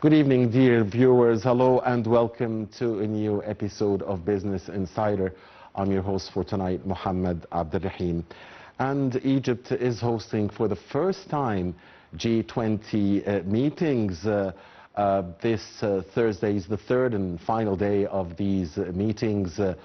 Good evening, dear viewers. Hello and welcome to a new episode of Business Insider. I'm your host for tonight, Mohammed Abdelrahim. And Egypt is hosting for the first time G20 meetings. This Thursday is the third and final day of these meetings that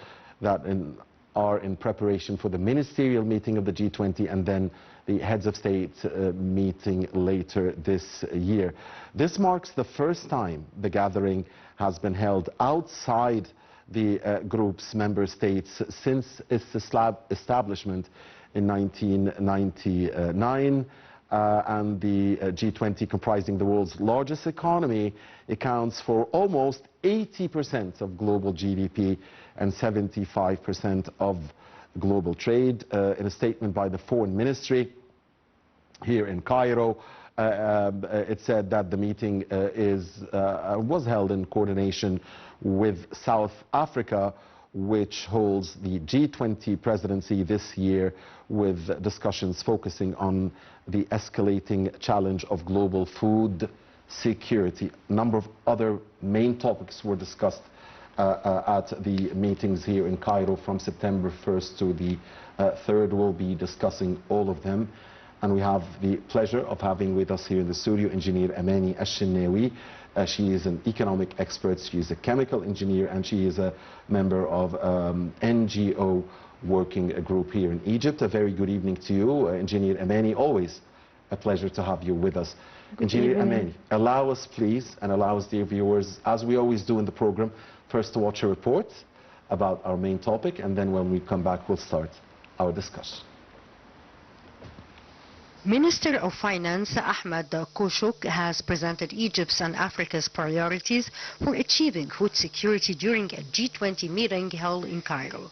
are in preparation for the ministerial meeting of the G20 and then the heads of state meeting later this year. This marks the first time the gathering has been held outside the group's member states since its establishment in 1999. And the G20, comprising the world's largest economy, accounts for almost 80% of global GDP and 75% of global trade. In a statement by the Foreign Ministry here in Cairo, it said that the meeting was held in coordination with South Africa, which holds the G20 presidency this year, with discussions focusing on the escalating challenge of global food security. A number of other main topics were discussed at the meetings here in Cairo from September 1st to the 3rd. We'll be discussing all of them. And we have the pleasure of having with us here in the studio Engineer Amany Shenawy. She is an economic expert, she is a chemical engineer, and she is a member of NGO working group here in Egypt. A very good evening to you, Engineer Amany. Always a pleasure to have you with us. Engineer Amany, allow us please, and allow us, dear viewers, as we always do in the program, first to watch a report about our main topic, and then when we come back we'll start our discussion. Minister of Finance Ahmed Koshuk has presented Egypt's and Africa's priorities for achieving food security during a G20 meeting held in Cairo.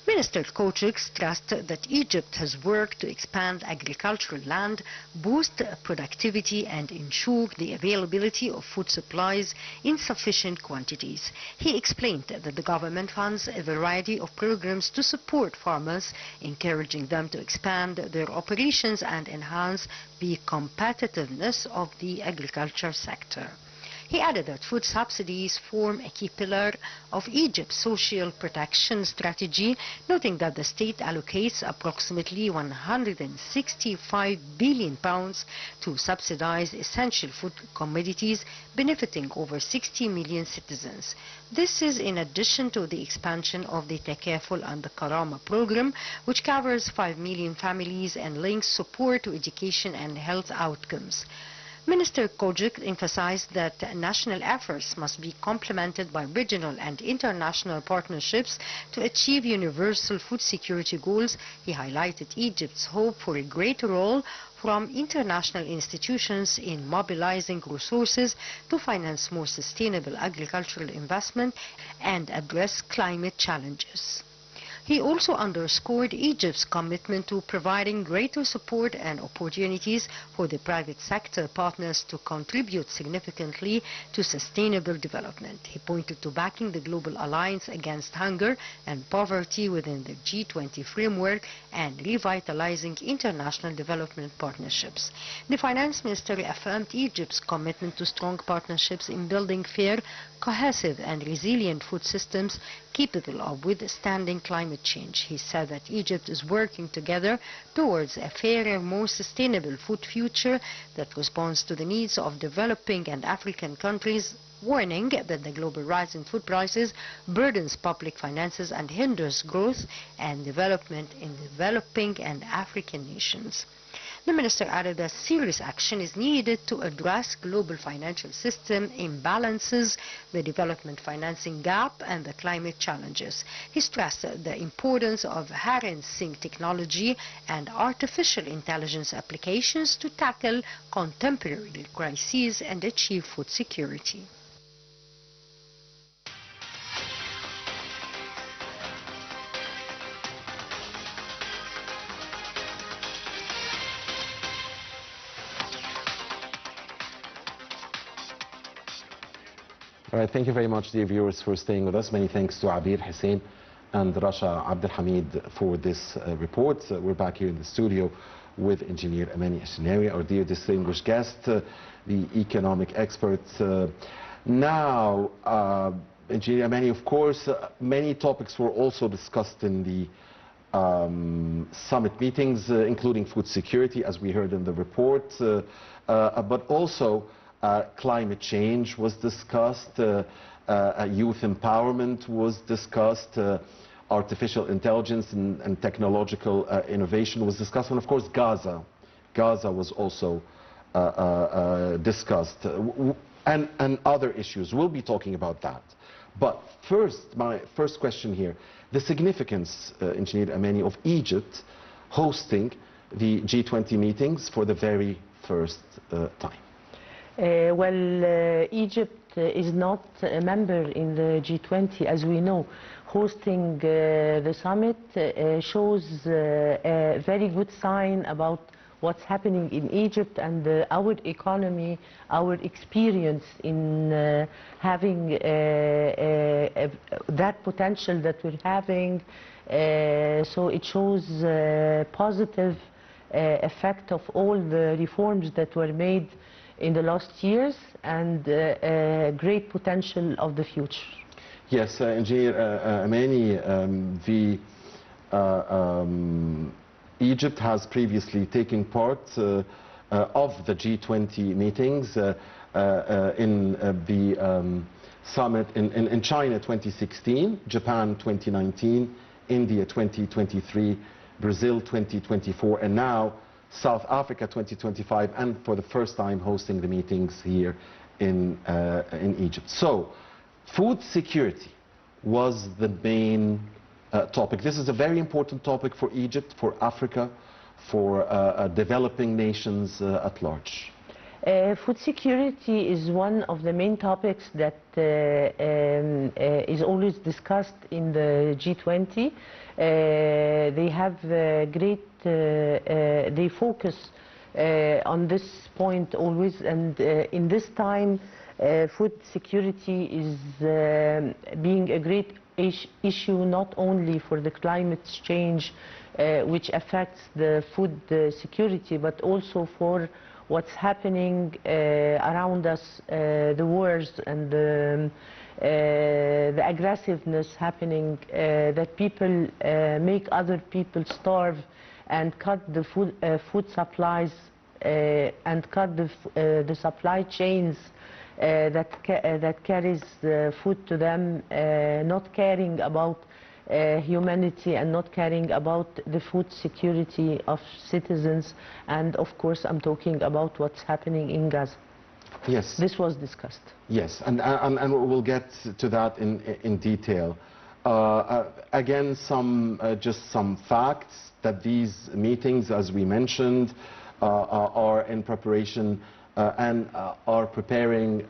Minister Koshuk stressed that Egypt has worked to expand agricultural land, boost productivity and ensure the availability of food supplies in sufficient quantities. He explained that the government funds a variety of programs to support farmers, encouraging them to expand their operations and enhance the competitiveness of the agriculture sector. He added that food subsidies form a key pillar of Egypt's social protection strategy, noting that the state allocates approximately £165 billion to subsidize essential food commodities, benefiting over 60 million citizens. This is in addition to the expansion of the Takaful and the Karama program, which covers 5 million families and links support to education and health outcomes. Minister Kojuk emphasized that national efforts must be complemented by regional and international partnerships to achieve universal food security goals. He highlighted Egypt's hope for a greater role from international institutions in mobilizing resources to finance more sustainable agricultural investment and address climate challenges. He also underscored Egypt's commitment to providing greater support and opportunities for the private sector partners to contribute significantly to sustainable development. He pointed to backing the Global Alliance Against Hunger and Poverty within the G20 framework and revitalizing international development partnerships. The finance minister affirmed Egypt's commitment to strong partnerships in building fair, cohesive and resilient food systems capable of withstanding climate change. He said that Egypt is working together towards a fairer, more sustainable food future that responds to the needs of developing and African countries, warning that the global rise in food prices burdens public finances and hinders growth and development in developing and African nations. The minister added that serious action is needed to address global financial system imbalances, the development financing gap, and the climate challenges. He stressed the importance of harnessing technology and artificial intelligence applications to tackle contemporary crises and achieve food security. All right, thank you very much, dear viewers, for staying with us. Many thanks to Abir Hussein and Rasha Abdelhamid for this report. We're back here in the studio with Engineer Amany Shenawy, our dear distinguished guest, the economic expert. Now, Engineer Amany, of course, many topics were also discussed in the summit meetings, including food security, as we heard in the report, but also climate change was discussed, youth empowerment was discussed, artificial intelligence and technological innovation was discussed, and of course Gaza was also discussed, and other issues. We'll be talking about that. But first, my first question here, the significance, Engineer Amany, of Egypt hosting the G20 meetings for the very first time. Egypt is not a member in the G20, as we know. Hosting the summit shows a very good sign about what's happening in Egypt and our economy, our experience in having that potential that we're having. So it shows positive effect of all the reforms that were made in the last years and great potential of the future. Yes, Engineer Amany, Egypt has previously taken part of the G20 meetings in the summit in China 2016, Japan 2019, India 2023, Brazil 2024, and now South Africa 2025, and for the first time hosting the meetings here in Egypt. So, food security was the main topic. This is a very important topic for Egypt, for Africa, for developing nations at large. Food security is one of the main topics that is always discussed in the G20. They have they focus on this point always, and in this time food security is being a great issue, not only for the climate change which affects the food security, but also for what's happening around us, the wars and the aggressiveness happening, that people make other people starve and cut the food supplies and cut the supply chains that carries the food to them, not caring about humanity and not caring about the food security of citizens. And of course I'm talking about what's happening in Gaza. Yes. This was discussed. Yes, and we'll get to that in detail. Again, just some facts that these meetings, as we mentioned, are in preparation and are preparing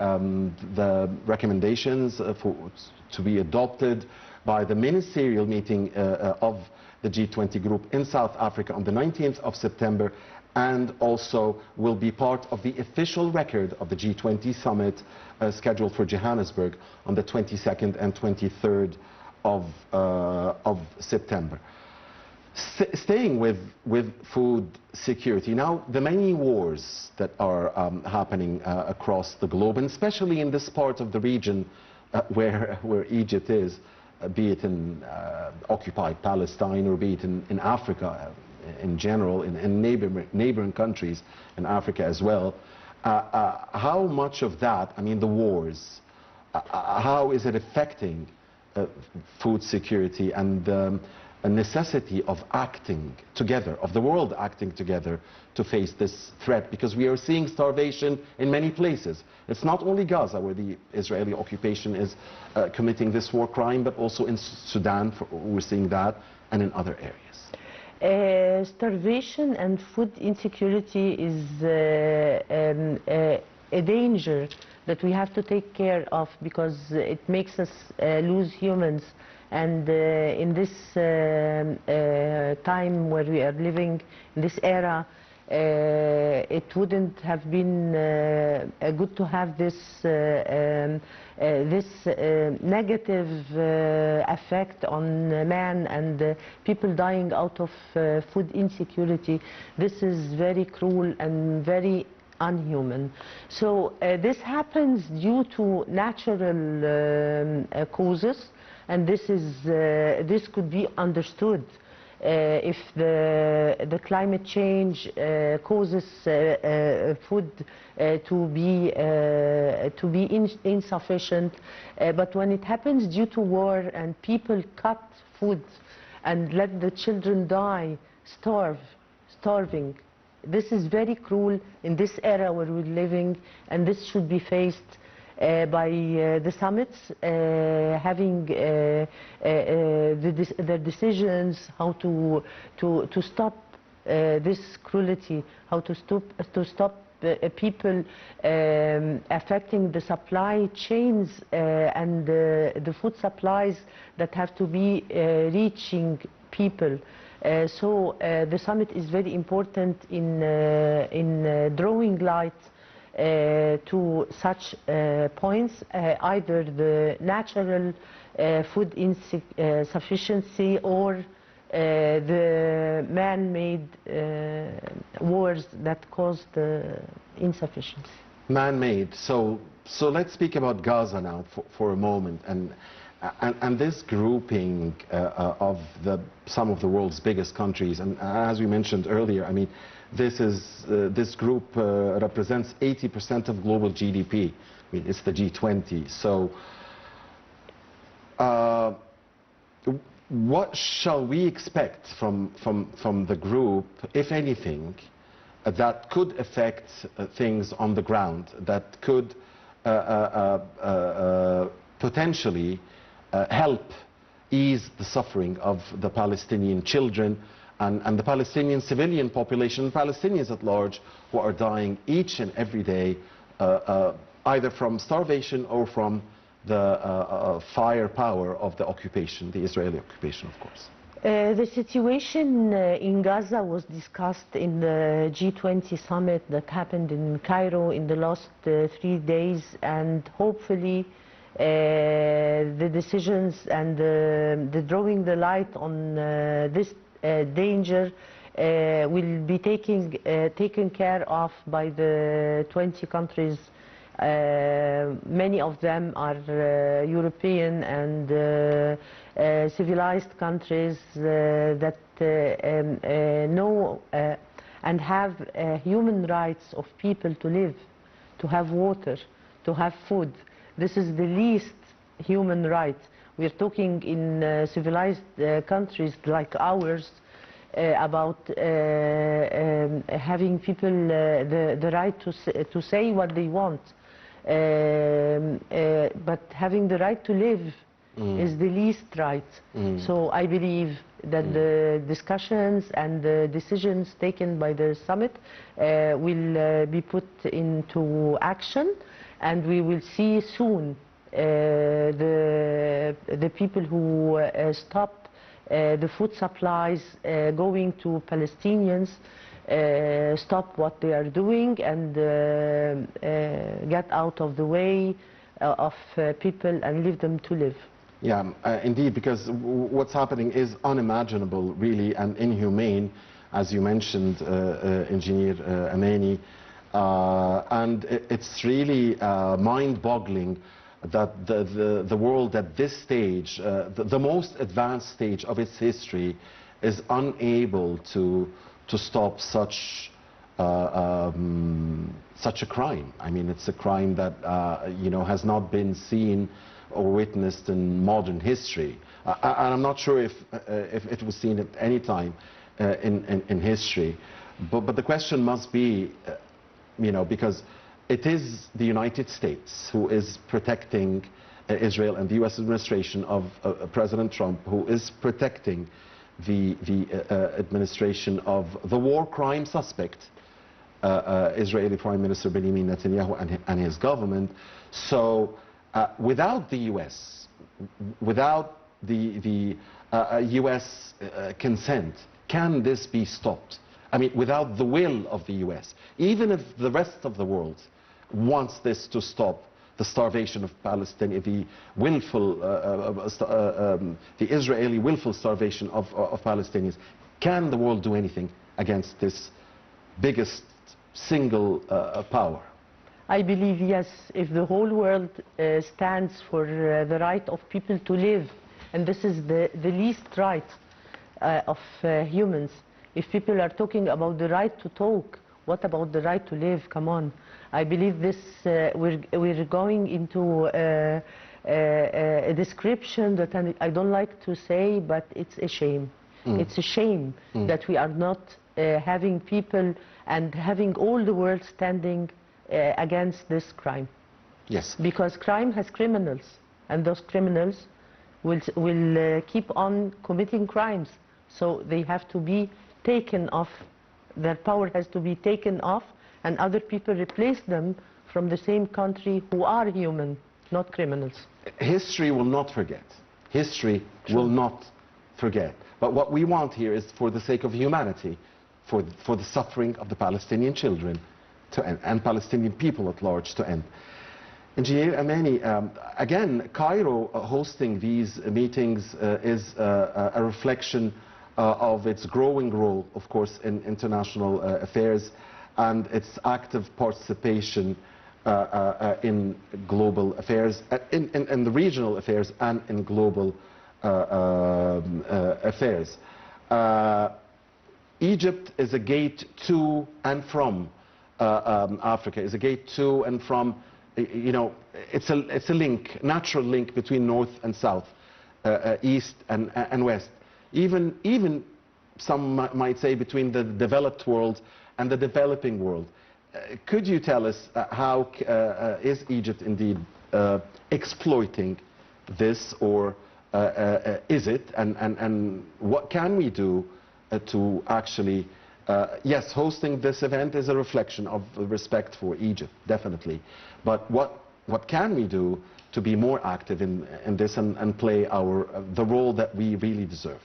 the recommendations to be adopted by the ministerial meeting of the G20 group in South Africa on the 19th of September, and also will be part of the official record of the G20 summit scheduled for Johannesburg on the 22nd and 23rd of September. Staying with food security, now the many wars that are happening across the globe, and especially in this part of the region where Egypt is, be it in occupied Palestine or be it in Africa in general, in neighboring countries in Africa as well, how much of that, I mean the wars, how is it affecting food security and a necessity of acting together, of the world acting together to face this threat? Because we are seeing starvation in many places. It's not only Gaza where the Israeli occupation is committing this war crime, but also in Sudan, we're seeing that, and in other areas. Starvation and food insecurity is a danger that we have to take care of, because it makes us lose humans. And in this time where we are living, in this era, it wouldn't have been good to have this negative effect on man and people dying out of food insecurity. This is very cruel and very unhuman. So this happens due to natural causes, and this could be understood. If the climate change causes food to be insufficient, but when it happens due to war and people cut food and let the children die, starving, this is very cruel in this era where we're living, and this should be faced by the summits, having the decisions how to stop this cruelty, how to stop people affecting the supply chains and the food supplies that have to be reaching people. So the summit is very important in drawing light to such points, either the natural food insufficiency or the man-made wars that caused the insufficiency. Man-made. So let's speak about Gaza now for a moment, and this grouping of some of the world's biggest countries, and as we mentioned earlier, I mean, this group represents 80% of global GDP. I mean, it's the G20. So what shall we expect from the group, if anything, that could affect things on the ground, that could potentially help ease the suffering of the Palestinian children and the Palestinian civilian population, Palestinians at large, who are dying each and every day, either from starvation or from the firepower of the occupation, the Israeli occupation, of course. The situation in Gaza was discussed in the G20 summit that happened in Cairo in the last 3 days, and hopefully the decisions and the drawing the light on this danger will be taken care of by the 20 countries. Many of them are European and civilized countries that know and have human rights of people to live, to have water, to have food. This is the least human right. We're talking in civilized countries like ours about having people the right to say what they want. But having the right to live is the least right. So I believe that the discussions and the decisions taken by the summit will be put into action, and we will see soon the people who stop the food supplies going to Palestinians, stop what they are doing and get out of the way of people and leave them to live. Yeah, indeed, because what's happening is unimaginable, really, and inhumane, as you mentioned, Engineer Amany, and it's really mind-boggling that the world at this stage, the most advanced stage of its history, is unable to stop such a crime. I mean, it's a crime that has not been seen or witnessed in modern history. And I'm not sure if it was seen at any time in history. But the question must be, because it is the United States who is protecting Israel, and the U.S. administration of President Trump, who is protecting the administration of the war crime suspect, Israeli Prime Minister Benjamin Netanyahu and his government. So without the U.S., without the U.S. consent, can this be stopped? I mean, without the will of the US, even if the rest of the world wants this to stop, the starvation of Palestine, the willful, the Israeli willful starvation of Palestinians, can the world do anything against this biggest single power? I believe yes, if the whole world stands for the right of people to live, and this is the least right of humans. If people are talking about the right to talk, what about the right to live? Come on. I believe this, we're going into a description that I don't like to say, but it's a shame. It's a shame that we are not having people and having all the world standing against this crime. Yes. Because crime has criminals, and those criminals will keep on committing crimes. So they have to be taken off, their power has to be taken off, and other people replace them from the same country who are human, not criminals. History will not forget. History will not forget. But what we want here is, for the sake of humanity, for the suffering of the Palestinian children to end, and Palestinian people at large to end. Engineer Amany, again, Cairo hosting these meetings is a reflection of its growing role, of course, in international affairs and its active participation in global affairs, in the regional affairs and in global affairs. Egypt is a gate to and from Africa, is a gate to and from, you know, it's a link, natural link between north and south, east and west. Even some might say between the developed world and the developing world. Could you tell us how is Egypt indeed exploiting this, or is it, and what can we do to actually, yes, hosting this event is a reflection of respect for Egypt, definitely, but what can we do to be more active in this and play the role that we really deserve?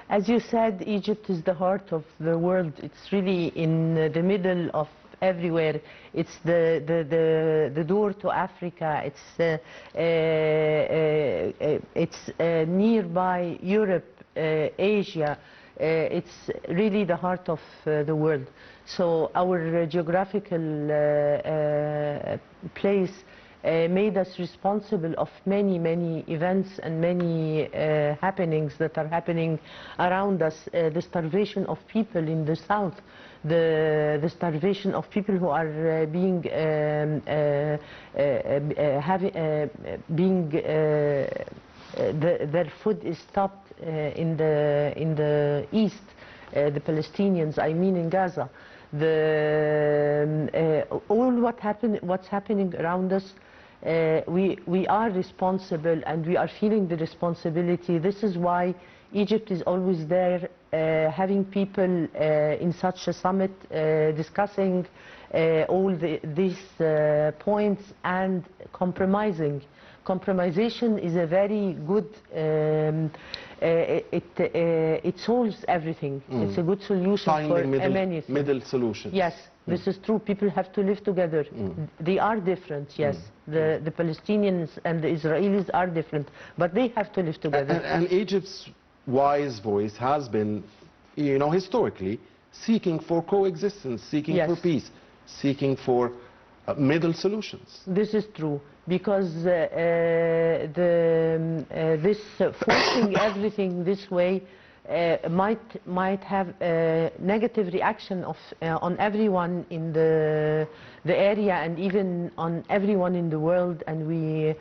As you said, Egypt is the heart of the world. It's really in the middle of everywhere. It's the door to Africa. It's nearby Europe, Asia. It's really the heart of the world. So our geographical place made us responsible of many events and many happenings that are happening around us. The starvation of people in the south, the starvation of people who are being their food is stopped in the east, the Palestinians, I mean in Gaza. What's happening around us, we are responsible, and we are feeling the responsibility. This is why Egypt is always there, having people in such a summit discussing all these points and compromising. Compromisation is a very good, it solves everything. It's a good solution for many things. Middle solution. Yes, this is true. People have to live together. They are different, yes. The Palestinians and the Israelis are different, but they have to live together. And Egypt's wise voice has been, you know, historically seeking for coexistence, seeking for peace, seeking for middle solutions. This is true, because this forcing everything this way might have a negative reaction on everyone in the area, and even on everyone in the world, and we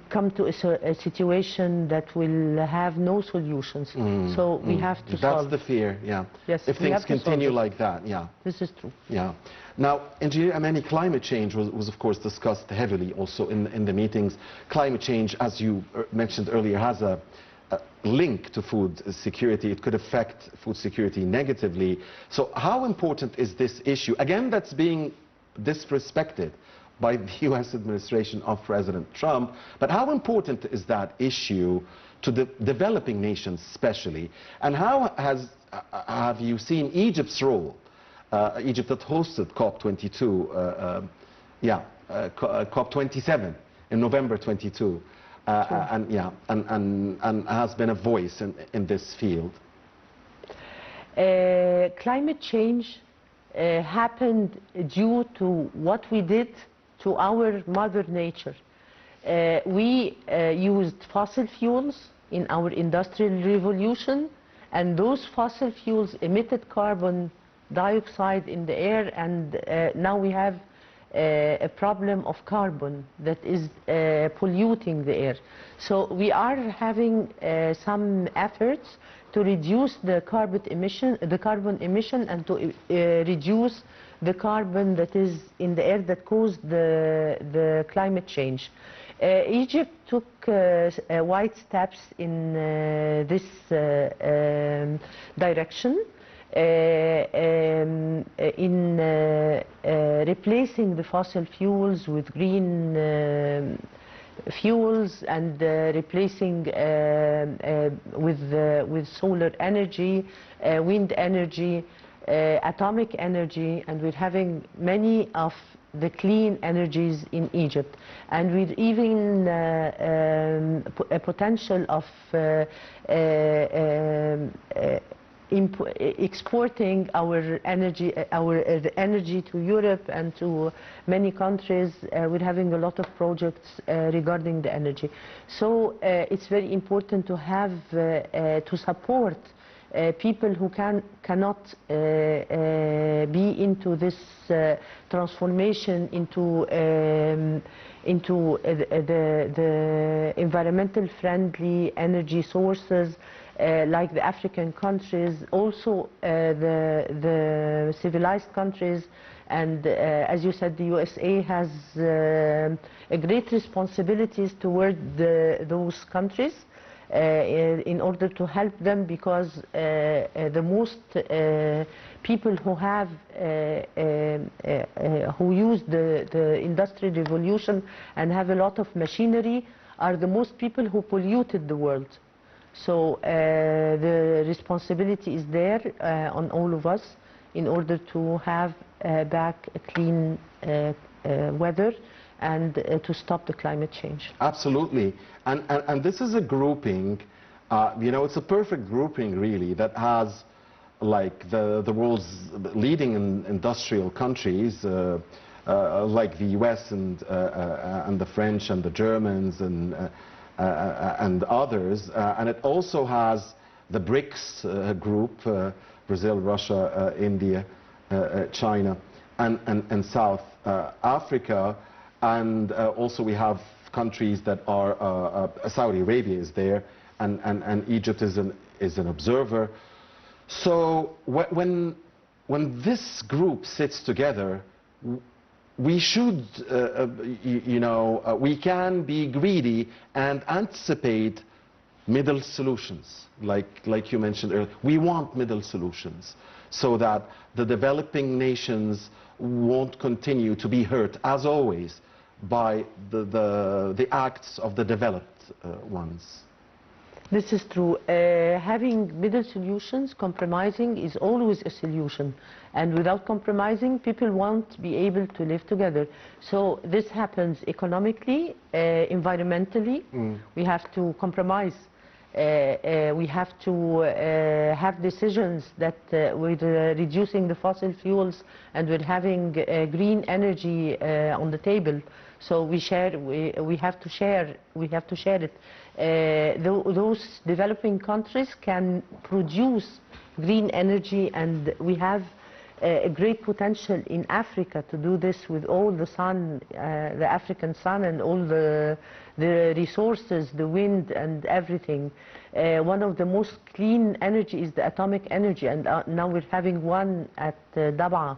come to a situation that will have no solutions. So we have to solve. That's the fear, yeah. Yes, if things continue like that, yeah. This is true. Yeah. Now, Engineer Amany, climate change was of course discussed heavily also in the meetings. Climate change, as you mentioned earlier, has a link to food security. It could affect food security negatively. So how important is this issue? Again, that's being disrespected by the US administration of President Trump, but how important is that issue to the developing nations especially, and how has have you seen Egypt's role? Egypt that hosted COP22, COP27 in November 22, and has been a voice in this field. Climate change happened due to what we did to our mother nature. We used fossil fuels in our industrial revolution, and those fossil fuels emitted carbon dioxide in the air, and now we have a problem of carbon that is polluting the air. So we are having some efforts to reduce the carbon emission, and to reduce the carbon that is in the air that caused the climate change. Egypt took wide steps in this direction in replacing the fossil fuels with green fuels, and replacing with solar energy, wind energy, atomic energy, and we're having many of the clean energies in Egypt, and with even a potential of exporting our energy to Europe and to many countries. We're having a lot of projects regarding the energy. So it's very important to have to support people who cannot be into this transformation into the environmental friendly energy sources, like the African countries, also the civilized countries. And as you said, the USA has a great responsibilities toward those countries in order to help them, because the most people who have who use the industrial revolution and have a lot of machinery are the most people who polluted the world. So the responsibility is there on all of us in order to have back a clean weather and to stop the climate change. Absolutely. And this is a grouping, you know, it's a perfect grouping really, that has like the world's leading industrial countries like the US and the French and the Germans and others, and it also has the BRICS group, Brazil, Russia, India, China, and South Africa, and also we have countries that are, Saudi Arabia is there, and Egypt is an observer. So when this group sits together, we should, you know, we can be greedy and anticipate middle solutions, like you mentioned earlier. We want middle solutions so that the developing nations won't continue to be hurt, as always, by the acts of the developed ones. This is true. Having middle solutions, compromising is always a solution. And without compromising, people won't be able to live together. So this happens economically, environmentally. We have to compromise. We have to have decisions that with reducing the fossil fuels and with having green energy on the table. So we have to share it. Those developing countries can produce green energy, and we have a great potential in Africa to do this with all the sun, the African sun, and all the resources, the wind and everything. One of the most clean energy is the atomic energy, and now we're having one at Dab'a.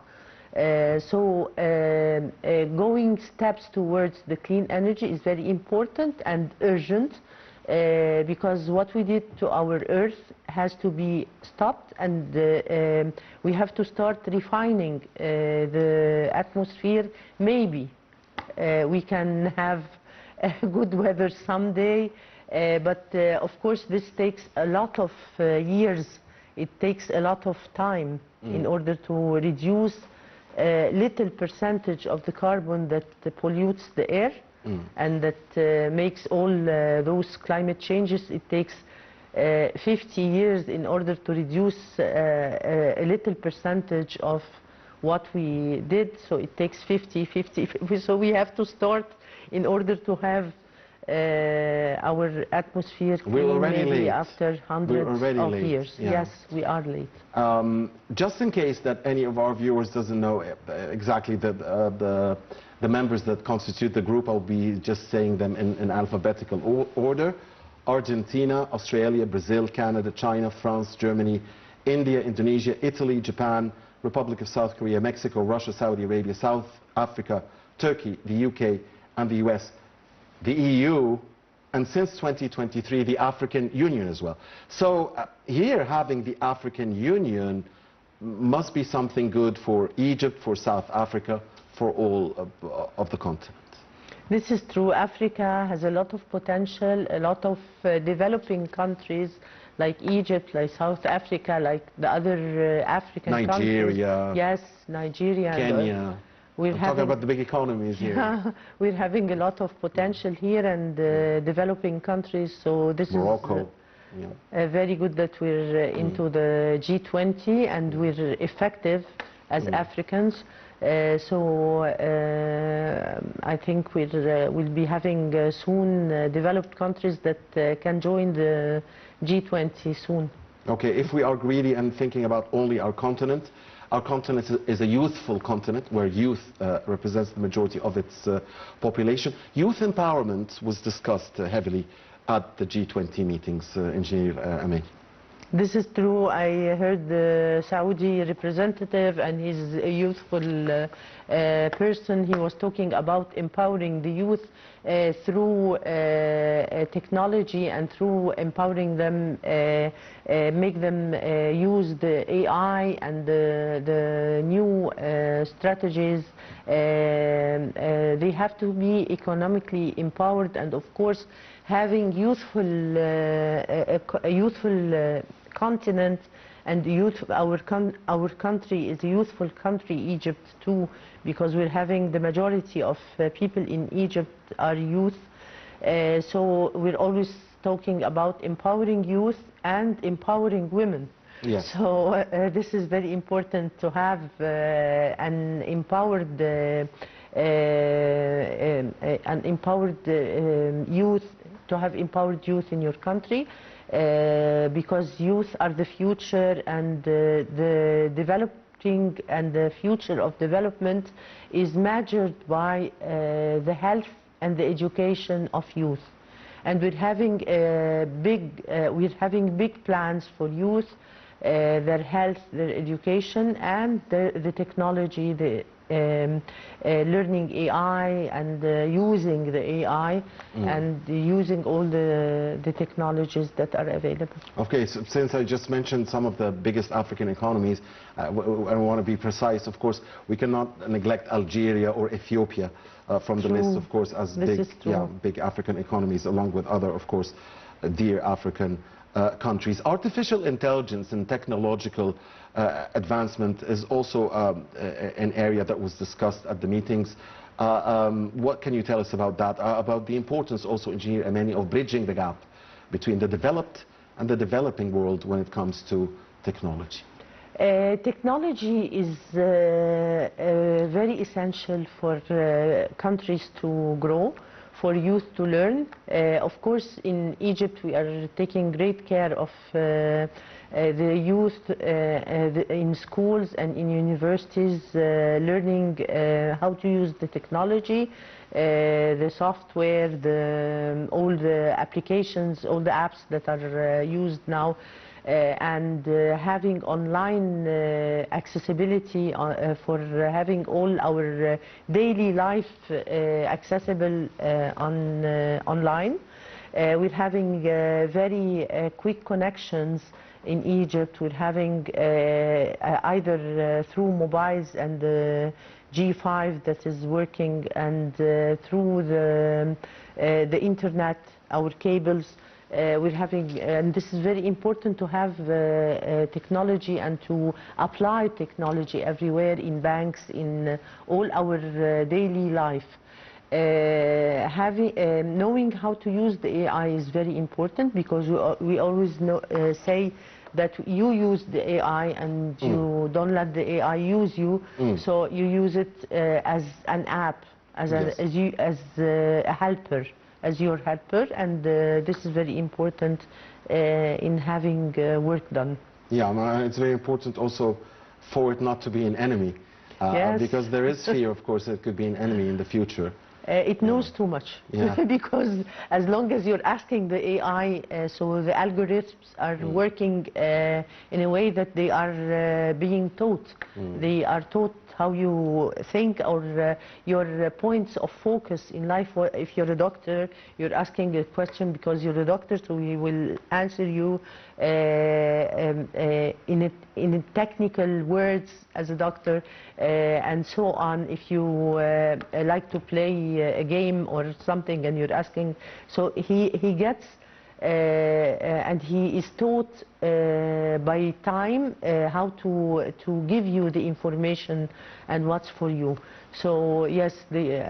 So going steps towards the clean energy is very important and urgent, because what we did to our earth has to be stopped, and we have to start refining the atmosphere. Maybe we can have good weather someday, but of course this takes a lot of years it takes a lot of time in order to reduce a little percentage of the carbon that pollutes the air and that makes all those climate changes. It takes 50 years in order to reduce a little percentage of what we did, so it takes 50, so we have to start in order to have our atmosphere clean maybe after hundreds of years. Yeah. Yes, we are late. Just in case that any of our viewers doesn't know exactly the members that constitute the group, I'll be just saying them in alphabetical order. Argentina, Australia, Brazil, Canada, China, France, Germany, India, Indonesia, Italy, Japan, Republic of South Korea, Mexico, Russia, Saudi Arabia, South Africa, Turkey, the UK, and the US. The EU, and since 2023, the African Union as well. So here, having the African Union must be something good for Egypt, for South Africa, for all of the continent. This is true. Africa has a lot of potential, a lot of developing countries like Egypt, like South Africa, like the other African countries. Nigeria. Yes, Nigeria. Kenya. We're talking about the big economies here. Yeah, we're having a lot of potential here and developing countries, so this Morocco. is very good that we're into the G20 and we're effective as Africans. So I think we'll be having soon developed countries that can join the G20 soon. Okay, if we are greedy and thinking about only our continent is a youthful continent where youth represents the majority of its population. Youth empowerment was discussed heavily at the G20 meetings, Engineer Amany. This is true. I heard the Saudi representative, and he's a youthful person. He was talking about empowering the youth through technology and through empowering them, make them use the AI and the new strategies. They have to be economically empowered, and of course having youthful continent and our country is a youthful country, Egypt too, because we're having the majority of people in Egypt are youth. So we're always talking about empowering youth and empowering women. Yes. So this is very important to have an empowered youth, to have empowered youth in your country. Because youth are the future, and the developing and the future of development is measured by the health and the education of youth. And we're having big plans for youth, their health, their education, and the technology, the learning AI and using the AI and using all the technologies that are available. Okay, so since I just mentioned some of the biggest African economies, I want to be precise. Of course, we cannot neglect Algeria or Ethiopia from the list, of course, as big African economies, along with other, of course, dear African countries. Artificial intelligence and technological advancement is also an area that was discussed at the meetings. What can you tell us about that? About the importance also, Engineer Amany, of bridging the gap between the developed and the developing world when it comes to technology? Technology is very essential for countries to grow, for youth to learn. Of course, in Egypt we are taking great care of the youth in schools and in universities, learning how to use the technology, the software, all the applications, all the apps that are used now, and having online accessibility for having all our daily life accessible online. We're having very quick connections in Egypt. We're having either through mobiles and G5 that is working, and through the internet, our cables. we're having, and this is very important to have technology and to apply technology everywhere in banks, in all our daily life. Knowing how to use the AI is very important, because we always say that you use the AI and you don't let the AI use you, so you use it as an app, as a helper, as your helper, and this is very important in having work done. Yeah, it's very important also for it not to be an enemy, yes. because there is fear, of course, it could be an enemy in the future. It knows too much, because as long as you're asking the AI, so the algorithms are working in a way that they are being taught. They are taught how you think, or your points of focus in life. If you're a doctor, you're asking a question because you're a doctor, so he will answer you in technical words as a doctor, and so on. If you like to play a game or something and you're asking, so he gets and he is taught by time how to give you the information and what's for you. So yes, the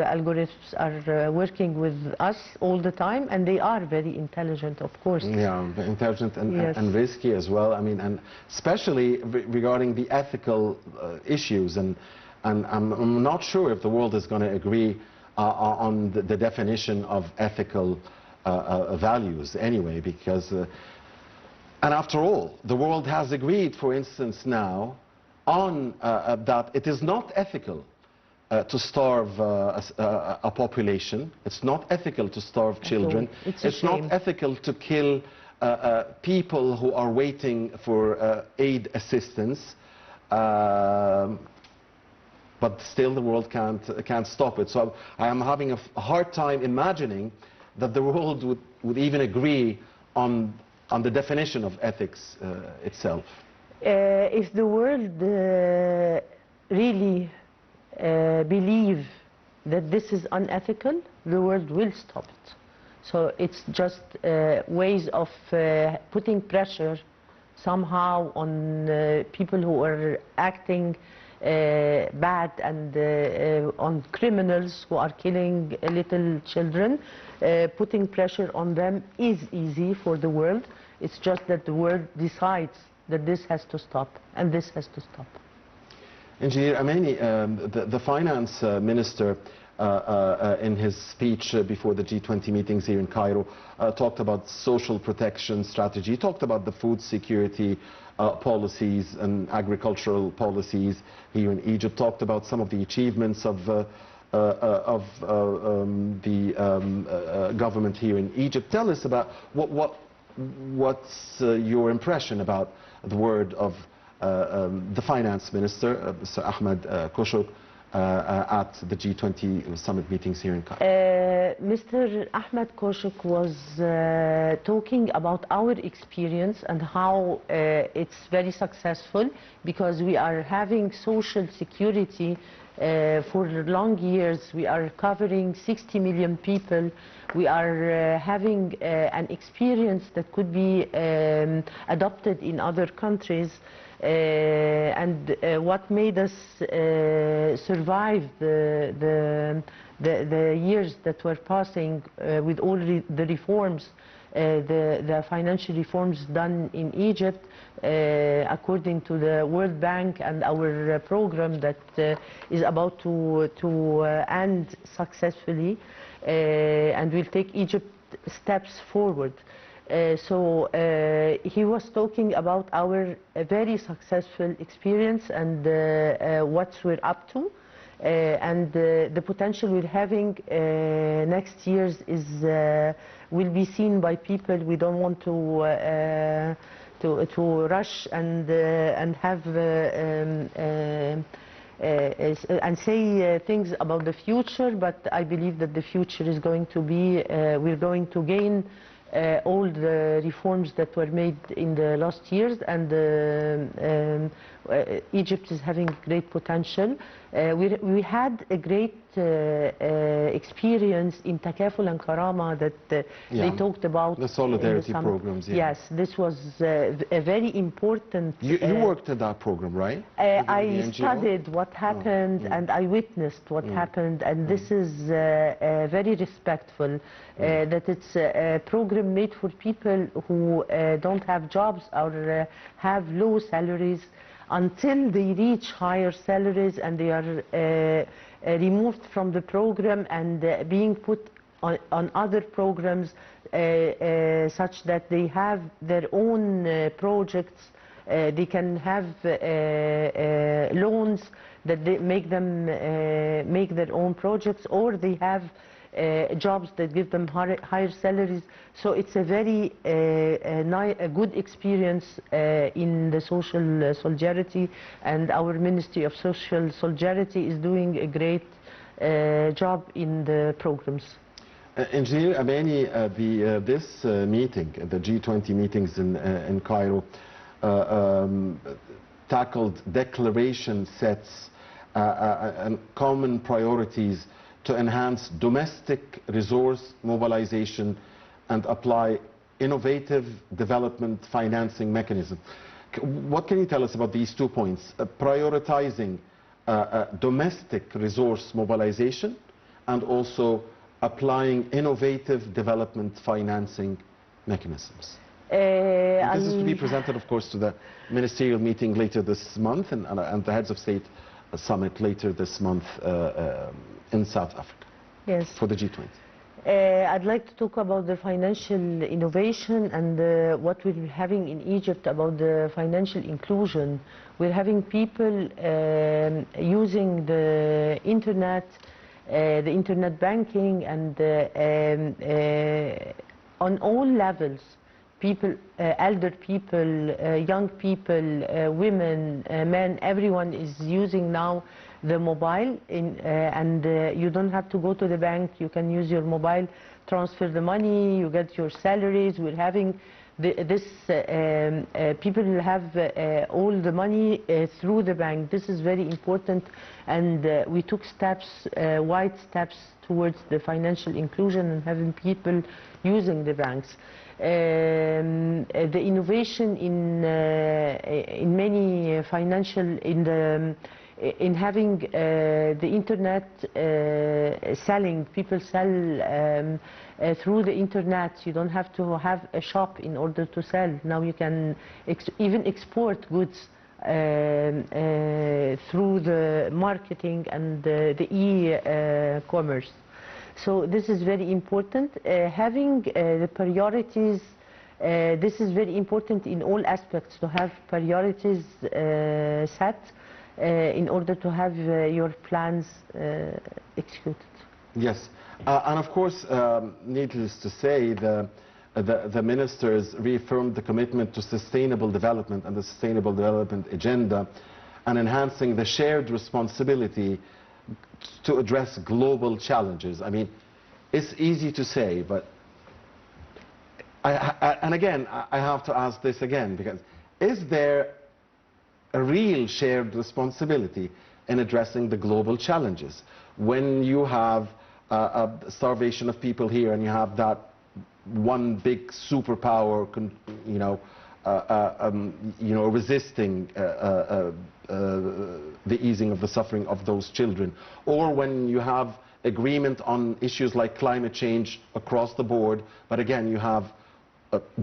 algorithms are working with us all the time, and they are very intelligent, of course. Yeah, intelligent and risky as well. I mean, and especially regarding the ethical issues, and I'm not sure if the world is going to agree on the definition of ethical values anyway, because and after all, the world has agreed, for instance, now on that it is not ethical to starve a population. It's not ethical to starve children. It's not ethical to kill people who are waiting for aid assistance. But still the world can't stop it. So I am having a hard time imagining that the world would even agree on the definition of ethics itself. If the world really believe that this is unethical, the world will stop it. So it's just ways of putting pressure somehow on people who are acting bad, and on criminals who are killing little children. Putting pressure on them is easy for the world. It's just that the world decides that this has to stop, and this has to stop. Engineer Amany, the finance minister in his speech before the G20 meetings here in Cairo talked about social protection strategy. He talked about the food security policies and agricultural policies here in Egypt, talked about some of the achievements of the government here in Egypt. Tell us about what's your impression about the word of the finance minister, Mr. Ahmed Koshok, at the G20 summit meetings here in Cairo. Mr. Ahmed Koshok was talking about our experience and how it's very successful, because we are having social security for long years. We are covering 60 million people. We are having an experience that could be adopted in other countries. And what made us survive the years that were passing with all the reforms, the financial reforms done in Egypt, according to the World Bank and our program that is about to end successfully, and will take Egypt steps forward. So he was talking about our very successful experience and what we're up to, and the potential we're having next years is will be seen by people. We don't want to rush and have and say things about the future, but I believe that the future is going to be we're going to gain all the reforms that were made in the last years, and Egypt is having great potential. We had a great experience in Takaful and Karama that they talked about. The solidarity programs, yeah. Yes, this was a very important... You worked in that program, right? I studied what happened and I witnessed what happened, and this is very respectful, that it's a program made for people who don't have jobs or have low salaries, until they reach higher salaries and they are removed from the program and being put on other programs such that they have their own projects. They can have loans that they make them make their own projects, or they have jobs that give them higher salaries. So it's a very a good experience in the social solidarity, and our Ministry of Social Solidarity is doing a great job in the programs. Engineer Amany, this meeting, the G20 meetings in Cairo, tackled declaration sets and common priorities to enhance domestic resource mobilization and apply innovative development financing mechanism. What can you tell us about these 2 points? Prioritizing domestic resource mobilization and also applying innovative development financing mechanisms. This is to be presented, of course, to the ministerial meeting later this month and the heads of state summit later this month in South Africa. Yes. For the G20. I'd like to talk about the financial innovation and what we're having in Egypt about the financial inclusion. We're having people using the internet banking, and on all levels. People, elder people, young people, women, men, everyone is using now the mobile, and you don't have to go to the bank. You can use your mobile, transfer the money, you get your salaries. We're having people have all the money through the bank. This is very important, and we took steps, wide steps towards the financial inclusion and having people using the banks. The innovation in many financial in having the internet selling. People sell through the internet. You don't have to have a shop in order to sell. Now you can even export goods through the marketing and the e-commerce. So this is very important. Having the priorities, this is very important in all aspects, to have priorities set in order to have your plans executed. Yes, and of course, needless to say, the ministers reaffirmed the commitment to sustainable development and the sustainable development agenda, and enhancing the shared responsibility to address global challenges. I mean, it's easy to say, but and again, I have to ask this again, because is there a real shared responsibility in addressing the global challenges when you have a starvation of people here and you have that one big superpower, resisting the easing of the suffering of those children, or when you have agreement on issues like climate change across the board, but again you have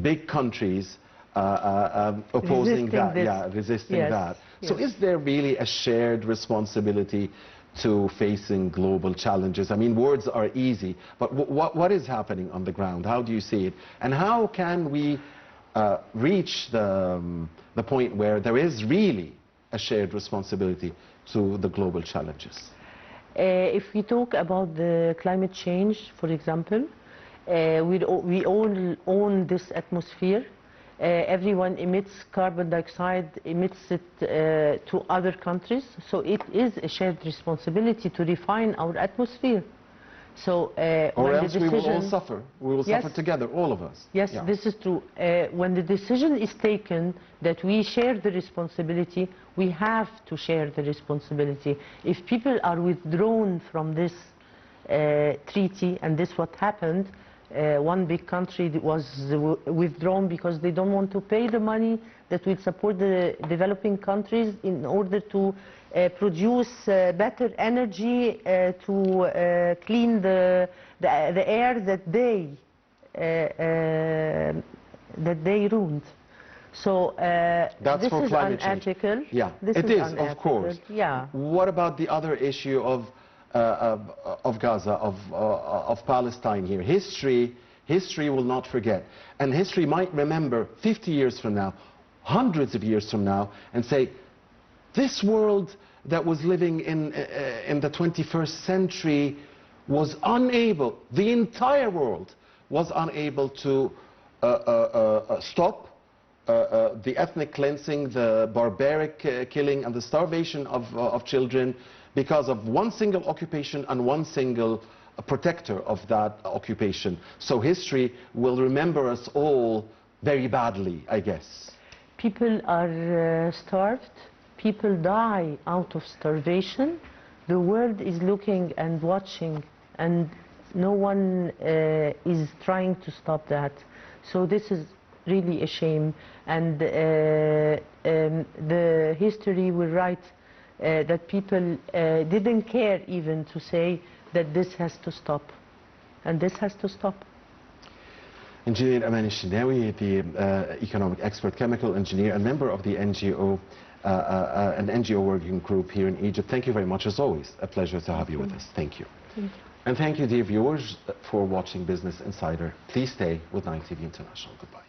big countries opposing that, resisting that. Yes. So is there really a shared responsibility to facing global challenges? I mean, words are easy, but what is happening on the ground? How do you see it? And how can we reach the point where there is really a shared responsibility to the global challenges? If we talk about the climate change, for example, we all own this atmosphere. Everyone emits carbon dioxide, emits it to other countries. So it is a shared responsibility to refine our atmosphere. So or when else the we will all decision, suffer. We will Yes. suffer together, all of us. yes, Yeah. this is true. When the decision is taken that we share the responsibility, we have to share the responsibility. If people are withdrawn from this treaty, and this what happened, one big country was withdrawn because they don't want to pay the money that will support the developing countries in order to produce better energy to clean the air that they ruined. So That's this for is climate change. unethical. Yeah, This it is is, unethical. of course. Yeah. What about the other issue of Gaza, of Palestine here? History will not forget. And history might remember 50 years from now, hundreds of years from now, and say, this world that was living in the 21st century was unable, the entire world was unable to stop the ethnic cleansing, the barbaric killing and the starvation of children because of one single occupation and one single protector of that occupation. So history will remember us all very badly, I guess. People are starved. People die out of starvation. The world is looking and watching, and no one is trying to stop that. So this is really a shame. And the history will write that people didn't care even to say that this has to stop. And this has to stop. Engineer Amany Shenawy, the economic expert, chemical engineer, and member of the NGO, an NGO working group here in Egypt. Thank you very much, as always. A pleasure to have you with us. Thank you. Thank you. And thank you, dear viewers, for watching Business Insider. Please stay with 9 TV International. Goodbye.